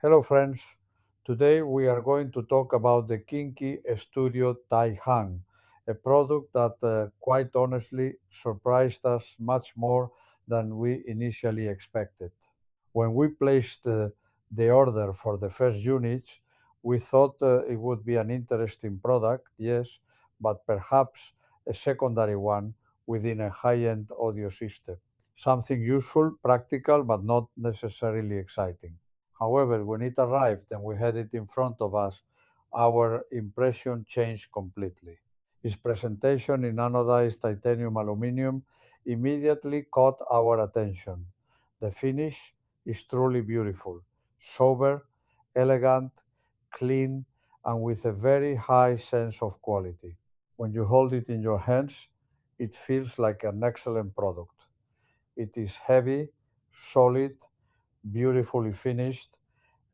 Hello, friends. Today we are going to talk about the Kinki Studio Taihang, a product that quite honestly surprised us much more than we initially expected. When we placed the order for the first units, we thought it would be an interesting product, yes, but perhaps a secondary one within a high end audio system. Something useful, practical, but not necessarily exciting. However, when it arrived and we had it in front of us, our impression changed completely. Its presentation in anodized titanium-aluminium immediately caught our attention. The finish is truly beautiful, sober, elegant, clean, and with a very high sense of quality. When you hold it in your hands, it feels like an excellent product. It is heavy, solid, beautifully finished,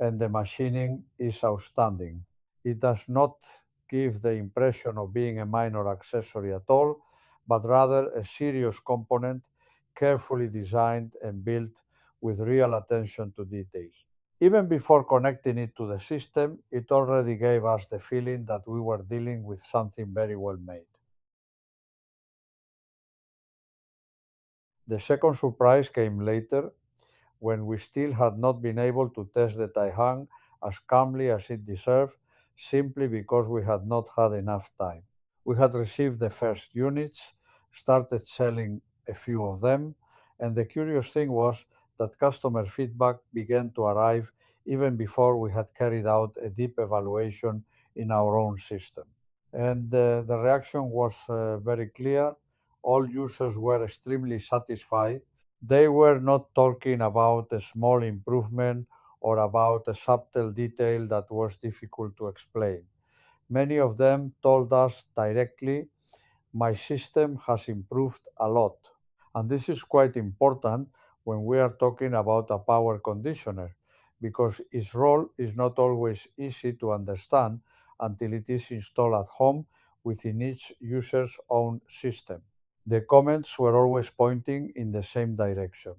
and the machining is outstanding. It does not give the impression of being a minor accessory at all, but rather a serious component carefully designed and built with real attention to detail. Even before connecting it to the system, it already gave us the feeling that we were dealing with something very well made. The second surprise came later when we still had not been able to test the Taihang as calmly as it deserved, simply because we had not had enough time. We had received the first units, started selling a few of them, and the curious thing was that customer feedback began to arrive even before we had carried out a deep evaluation in our own system. And the reaction was very clear. All users were extremely satisfied. They were not talking about a small improvement or about a subtle detail that was difficult to explain. Many of them told us directly, my system has improved a lot. And this is quite important when we are talking about a power conditioner, because its role is not always easy to understand until it is installed at home within each user's own system. The comments were always pointing in the same direction: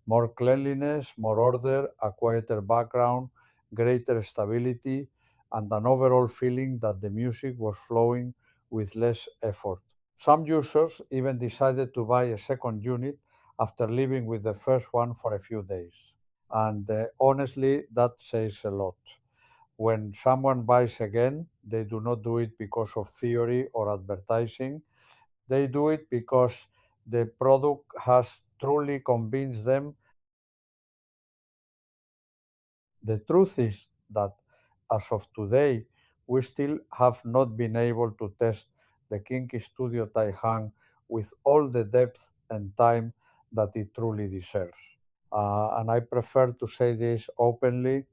more cleanliness, more order, a quieter background, greater stability, and an overall feeling that the music was flowing with less effort. Some users even decided to buy a second unit after living with the first one for a few days. And honestly, that says a lot. When someone buys again, they do not do it because of theory or advertising. They do it because the product has truly convinced them. The truth is that as of today, we still have not been able to test the Kinki Studio Taihang with all the depth and time that it truly deserves. And I prefer to say this openly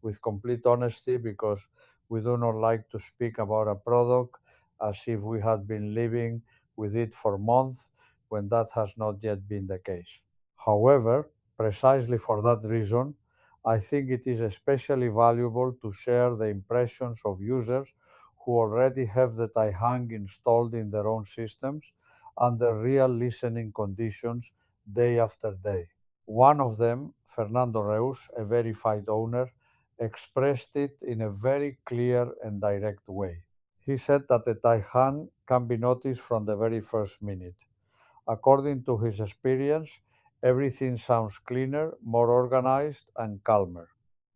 with complete honesty, because we do not like to speak about a product as if we had been living with it for months when that has not yet been the case. However, precisely for that reason, I think it is especially valuable to share the impressions of users who already have the Taihang installed in their own systems under real listening conditions day after day. One of them, Fernando Reus, a verified owner, expressed it in a very clear and direct way. He said that the Taihang can be noticed from the very first minute. According to his experience, everything sounds cleaner, more organized, and calmer.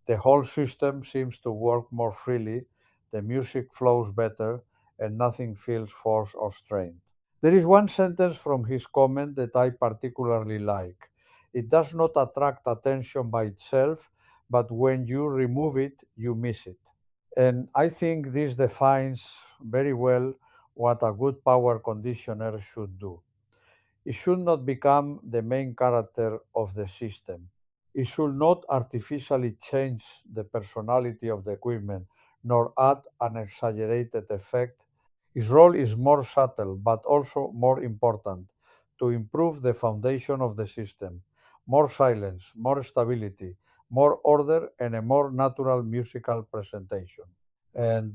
The whole system seems to work more freely, the music flows better, and nothing feels forced or strained. There is one sentence from his comment that I particularly like. It does not attract attention by itself, but when you remove it, you miss it. And I think this defines very well what a good power conditioner should do. It should not become the main character of the system. It should not artificially change the personality of the equipment, nor add an exaggerated effect. Its role is more subtle, but also more important: to improve the foundation of the system. More silence, more stability, more order, and a more natural musical presentation. And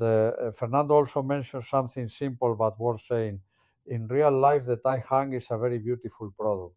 Fernando also mentioned something simple but worth saying. In real life, the Tai Hang is a very beautiful product.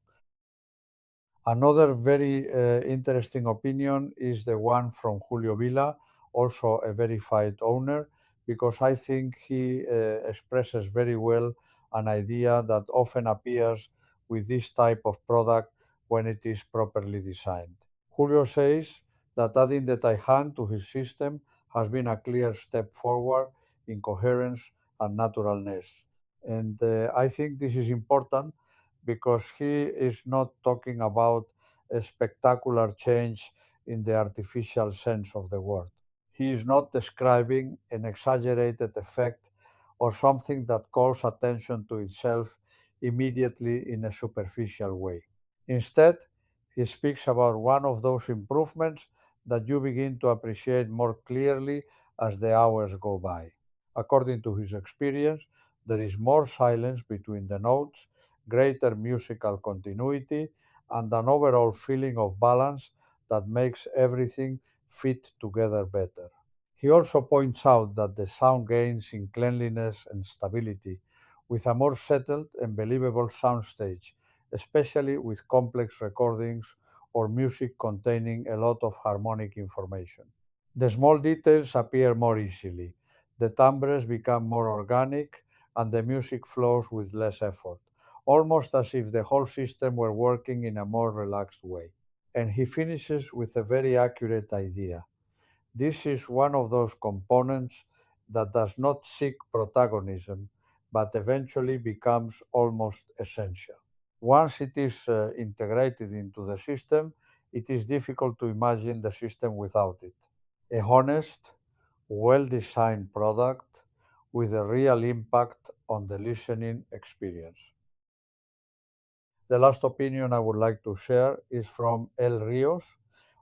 Another very interesting opinion is the one from Julio Vila, also a verified owner, because I think he expresses very well an idea that often appears with this type of product when it is properly designed. Julio says that adding the Taihang to his system has been a clear step forward in coherence and naturalness. And I think this is important because he is not talking about a spectacular change in the artificial sense of the word. He is not describing an exaggerated effect or something that calls attention to itself immediately in a superficial way. Instead, he speaks about one of those improvements that you begin to appreciate more clearly as the hours go by. According to his experience, there is more silence between the notes, greater musical continuity, and an overall feeling of balance that makes everything fit together better. He also points out that the sound gains in cleanliness and stability with a more settled and believable soundstage, especially with complex recordings or music containing a lot of harmonic information. The small details appear more easily. The timbres become more organic and the music flows with less effort, almost as if the whole system were working in a more relaxed way. And he finishes with a very accurate idea. This is one of those components that does not seek protagonism, but eventually becomes almost essential. Once it is integrated into the system, it is difficult to imagine the system without it. A honest, well designed product with a real impact on the listening experience. The last opinion I would like to share is from El Rios,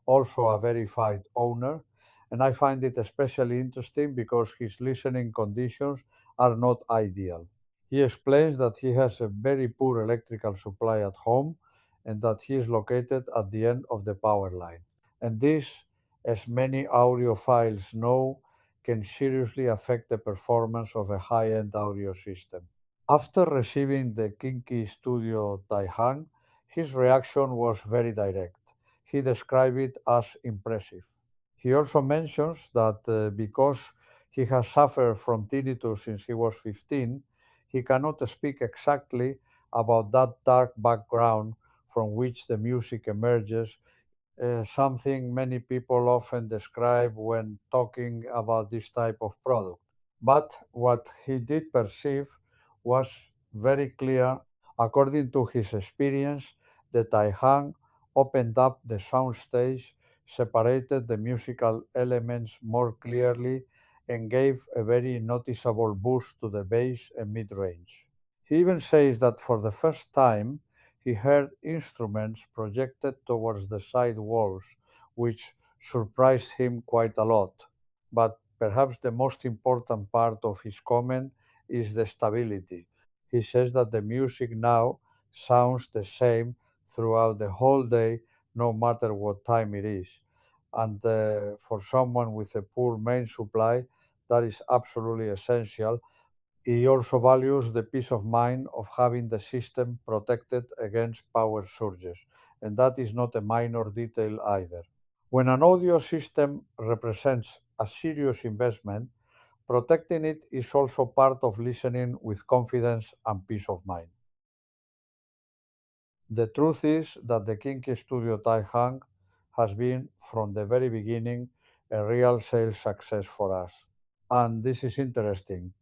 also a verified owner, and I find it especially interesting because his listening conditions are not ideal. He explains that he has a very poor electrical supply at home and that he is located at the end of the power line. And this, as many audiophiles know, can seriously affect the performance of a high end audio system. After receiving the Kinki Studio Taihang, his reaction was very direct. He described it as impressive. He also mentions that because he has suffered from tinnitus since he was 15, he cannot speak exactly about that dark background from which the music emerges, something many people often describe when talking about this type of product. But what he did perceive was very clear. According to his experience, the Taihang opened up the soundstage, separated the musical elements more clearly, and gave a very noticeable boost to the bass and mid range. He even says that for the first time, he heard instruments projected towards the side walls, which surprised him quite a lot. But perhaps the most important part of his comment is the stability. He says that the music now sounds the same throughout the whole day, no matter what time it is. And for someone with a poor main supply, that is absolutely essential. He also values the peace of mind of having the system protected against power surges, and that is not a minor detail either. When an audio system represents a serious investment, protecting it is also part of listening with confidence and peace of mind. The truth is that the Kinki Studio Taihang has been, from the very beginning, a real sales success for us. And this is interesting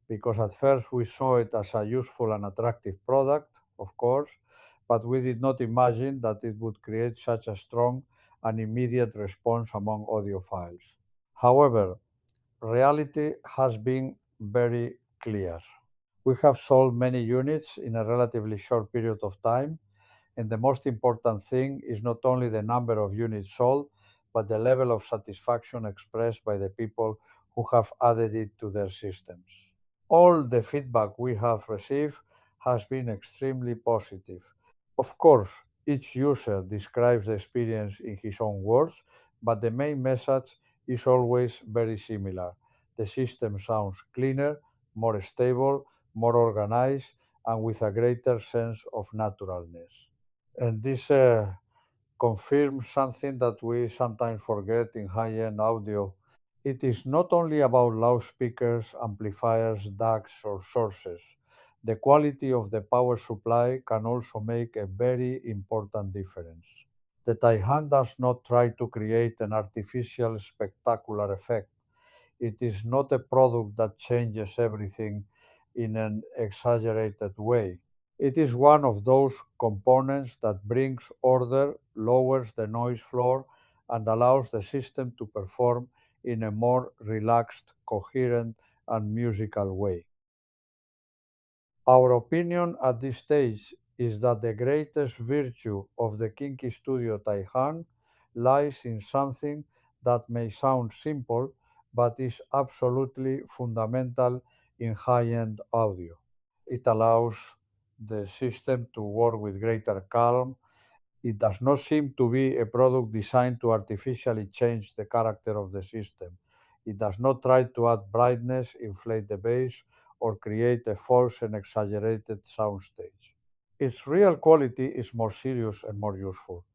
because at first we saw it as a useful and attractive product, of course, but we did not imagine that it would create such a strong and immediate response among audiophiles. However, reality has been very clear. We have sold many units in a relatively short period of time, and the most important thing is not only the number of units sold, but the level of satisfaction expressed by the people who have added it to their systems. All the feedback we have received has been extremely positive. Of course, each user describes the experience in his own words, but the main message is always very similar. The system sounds cleaner, more stable, more organized, and with a greater sense of naturalness. And this confirms something that we sometimes forget in high-end audio. It is not only about loudspeakers, amplifiers, DACs, or sources. The quality of the power supply can also make a very important difference. The Taihang does not try to create an artificial spectacular effect. It is not a product that changes everything in an exaggerated way. It is one of those components that brings order, lowers the noise floor, and allows the system to perform in a more relaxed, coherent, and musical way. Our opinion at this stage is that the greatest virtue of the Kinki Studio Taihang lies in something that may sound simple but is absolutely fundamental in high-end audio. It allows the system to work with greater calm. It does not seem to be a product designed to artificially change the character of the system. It does not try to add brightness, inflate the bass, or create a false and exaggerated soundstage. Its real quality is more serious and more useful.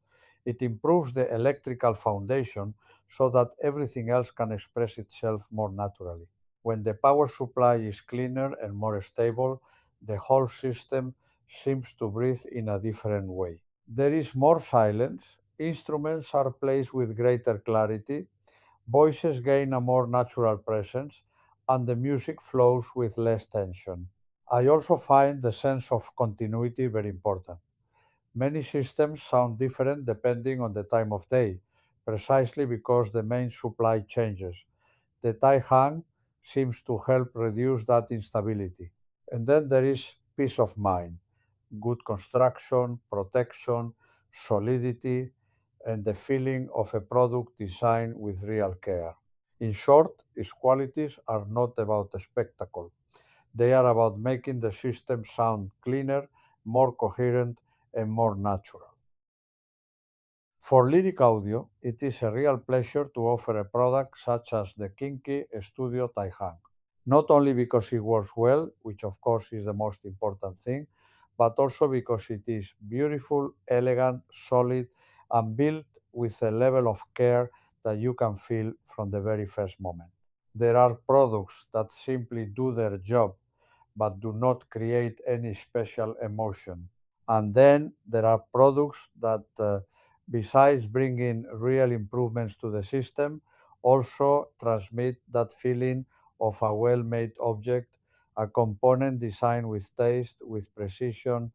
It improves the electrical foundation so that everything else can express itself more naturally. When the power supply is cleaner and more stable, the whole system seems to breathe in a different way. There is more silence, instruments are placed with greater clarity, voices gain a more natural presence, and the music flows with less tension. I also find the sense of continuity very important. Many systems sound different depending on the time of day, precisely because the main supply changes. The Taihang seems to help reduce that instability. And then there is peace of mind, good construction, protection, solidity, and the feeling of a product designed with real care. In short, its qualities are not about the spectacle. They are about making the system sound cleaner, more coherent, and more natural. For lyric audio, it is a real pleasure to offer a product such as the Kinki Studio Taihang. Not only because it works well, which of course is the most important thing, but also because it is beautiful, elegant, solid, and built with a level of care that you can feel from the very first moment. There are products that simply do their job but do not create any special emotion. And then there are products that, besides bringing real improvements to the system, also transmit that feeling of a well made object, a component designed with taste, with precision,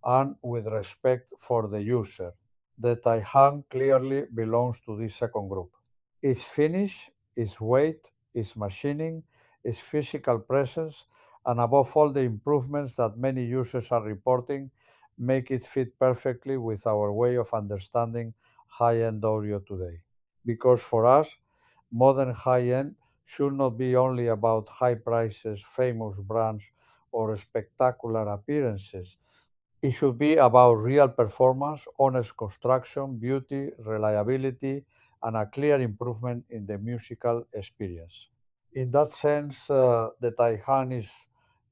and with respect for the user. The Taihang clearly belongs to this second group. Its finish, its weight, its machining, its physical presence, and above all, the improvements that many users are reporting make it fit perfectly with our way of understanding high end audio today. Because for us, modern high end should not be only about high prices, famous brands, or spectacular appearances. It should be about real performance, honest construction, beauty, reliability, and a clear improvement in the musical experience. In that sense, the Taihan is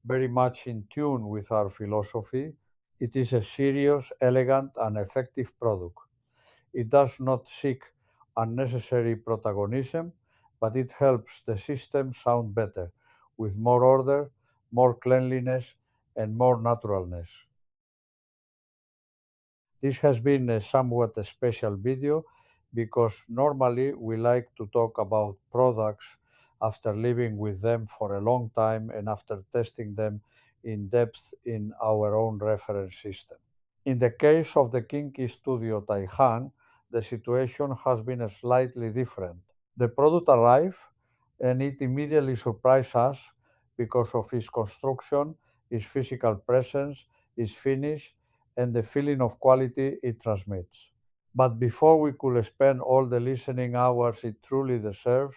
very much in tune with our philosophy. It is a serious, elegant, and effective product. It does not seek unnecessary protagonism, but it helps the system sound better, with more order, more cleanliness, and more naturalness. This has been a somewhat special video because normally we like to talk about products after living with them for a long time and after testing them in depth in our own reference system. In the case of the Kinki Studio Taihang, the situation has been slightly different. The product arrived and it immediately surprised us because of its construction, its physical presence, its finish, and the feeling of quality it transmits. But before we could spend all the listening hours it truly deserves,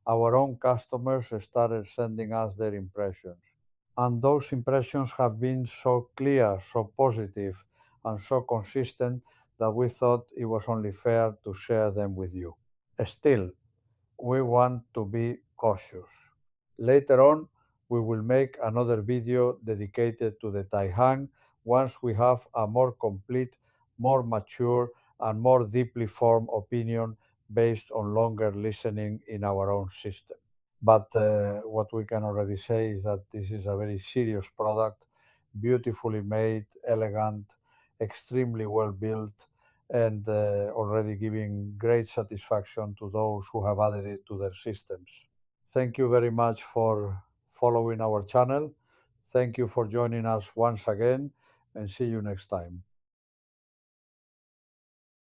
our own customers started sending us their impressions. And those impressions have been so clear, so positive, and so consistent that we thought it was only fair to share them with you. Still, we want to be cautious. Later on, we will make another video dedicated to the Taihang once we have a more complete more mature, and more deeply formed opinion based on longer listening in our own system. But what we can already say is that this is a very serious product, beautifully made, elegant, extremely well built, and already giving great satisfaction to those who have added it to their systems. Thank you very much for following our channel. Thank you for joining us once again, and see you next time.